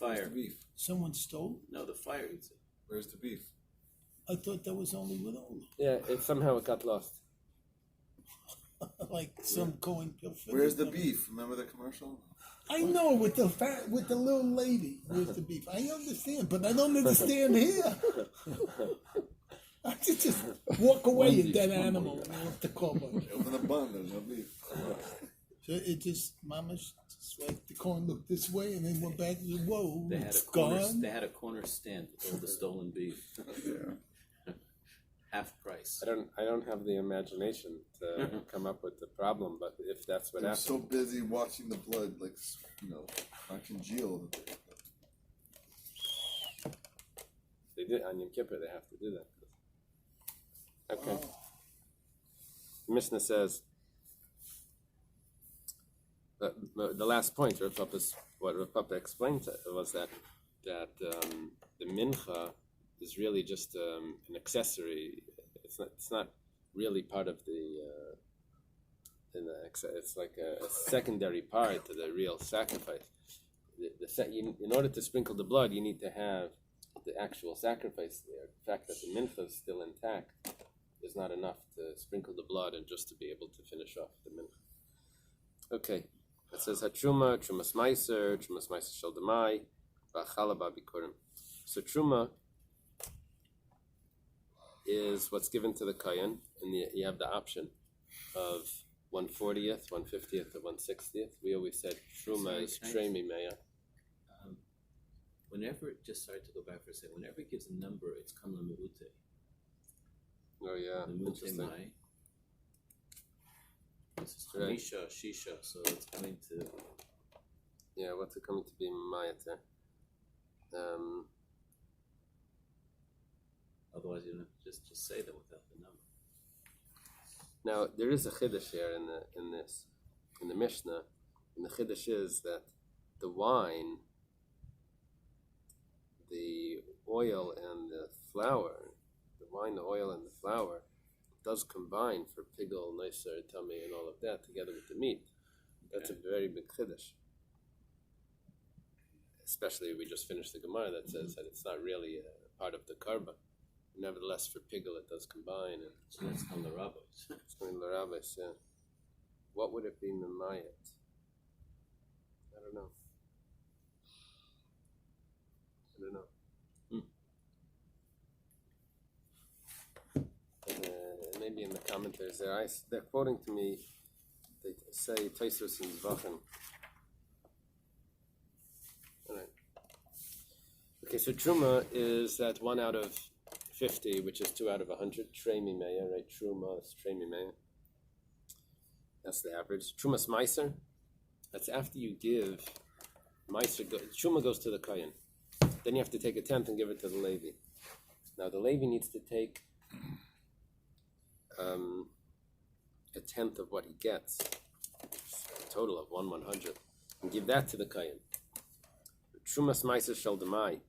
fire. The beef? Someone stole? No, the fire eats it. Where's the beef? I thought that was only with Ola. Yeah, somehow it got lost. Like some going pilfer. Where's the beef? Remember the commercial? I know with the little lady. Where's the beef? I understand, but I don't understand here. I just walk away at that animal off the cover. Open the bun, there's no beef. So it just, Mama, just like the corn looked this way and then went back and said, whoa, They had it's a corner. gone. They had a corner stand with all the stolen beef. Yeah. Half price. I don't have the imagination to come up with the problem, but if that's what They're happened. so busy watching the blood, like, not congealed. They did on Yom Kippur. They have to do that. Okay. Oh. The Mishnah says the last point, what Rav Papa explained was that the mincha is really just an accessory. It's not really part of it's like a secondary part to the real sacrifice. In order to sprinkle the blood, you need to have the actual sacrifice there. The fact that the mincha is still intact is not enough to sprinkle the blood and just to be able to finish off the mincha. Okay, it says Truma Meiser Shel Demai, V'Achala B'Bikurim. So Truma is what's given to the Kayan, and you have the option of 1/40th, 1/50th, or 1/60th. We always said Truma is Tremi Meya. Whenever, just sorry to go back for a second, whenever it gives a number, it's Kamla Me'ute. Oh yeah, interesting. Mai. This is Hamisha, Shisha, so it's coming to... Yeah, what's it coming to be Mayat? Otherwise, you don't have to just say them without the number. Now there is a chiddush here in the Mishnah, and the chiddush is that the wine, the oil, and the flour, the oil, and the flour does combine for pigul, nicer, tummy, and all of that together with the meat. That's a very big chiddush. Especially if we just finished the Gemara that says that it's not really a part of the karba. Nevertheless, for pigul, it does combine. And So that's called the Rabbi. it's going to Rabbis, yeah. What would it be Memayat? I don't know. Maybe in the commentaries there, they're quoting to me, they say Taisus in Zvachen. All right. Okay, so Truma is that 1 out of 50, which is 2 out of 100. Tremi Meya, right? Truma is Tremi Meya. That's the average. Trumas Meiser, that's after you give Meiser. Truma goes to the Kayan. Then you have to take a tenth and give it to the Levi. Now the Levi needs to take a tenth of what he gets, a total of 1/100, and give that to the Kayan. Trumas Meiser Shel Demai.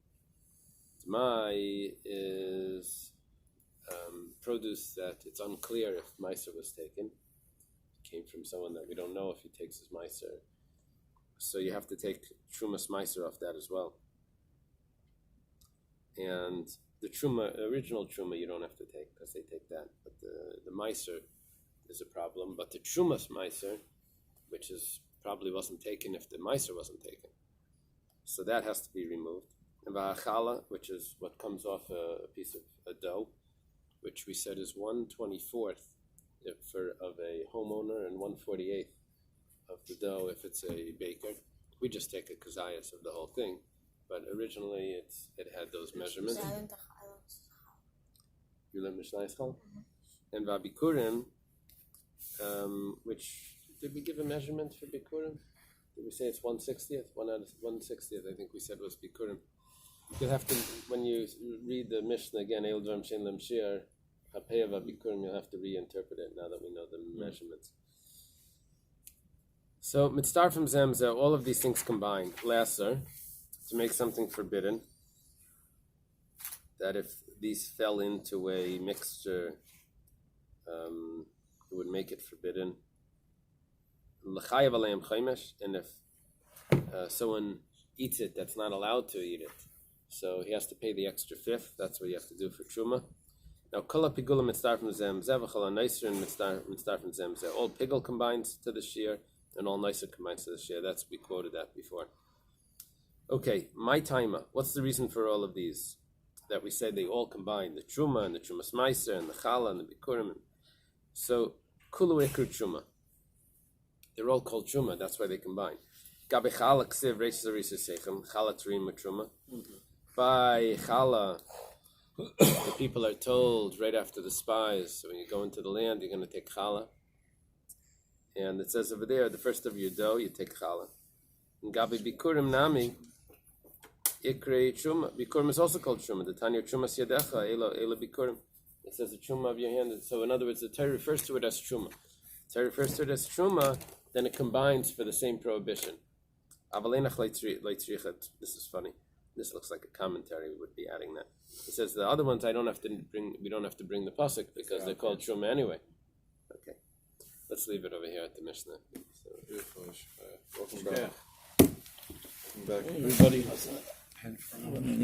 Demai is produce that it's unclear if Meiser was taken. It came from someone that we don't know if he takes his Meiser. So you have to take Trumas Meiser off that as well. And the original Truma you don't have to take because they take that. But the Meiser is a problem. But the Trumas Meiser, which probably wasn't taken if the Meiser wasn't taken. So that has to be removed. And V'Achala, which is what comes off a piece of a dough, which we said is 1/24th of a homeowner and 1/48th of the dough if it's a baker. We just take a kazayas of the whole thing. But originally it had those measurements. And Vabikurim, which, did we give a measurement for Bikurim? Did we say it's 1/60th? 1 out of 1/60th, I think we said was Bikurim. You'll have to, when you read the Mishnah again, Eil Dvam Shein Lem Shiur, Hapei Vabikurim, you'll have to reinterpret it now that we know the measurements. So, Mitzvah from Zemza, all of these things combined. Lasser, to make something forbidden, that if these fell into a mixture, it would make it forbidden. L'chayav aleim chaimesh, and if someone eats it that's not allowed to eat it. So he has to pay the extra fifth. That's what you have to do for truma. Now, kol pigulim mitzvah from zem zeh v'chol nicer and mitzvah from zem zeh. All pigul combines to the shear, and all nicer combines to the shear. That's we quoted that before. Okay, my timer. What's the reason for all of these? That we say they all combine, the truma and the trumas meiser and the chala and the bikurim. So kulu ikru truma. They're all called truma. That's why they combine. Gabe chala ksiv reishis arisa sechem chala trim truma. By chala, the people are told right after the spies. So when you go into the land, you're going to take chala. And it says over there, the first of your dough, you take chala. And gabe bikurim nami. Ikrei truma. Bikurim is also called truma. The Tanya trumas yadecha ela bikurim. It says the truma of your hand. So in other words, the Torah refers to it as truma. The Torah refers to it as truma, then it combines for the same prohibition. This is funny. This looks like a commentary. We would be adding that. It says the other ones we don't have to bring the pasuk because they're called truma anyway. Okay, let's leave it over here at the Mishnah. So, Beautiful. Welcome back. Yeah. Welcome back. Everybody. Pen from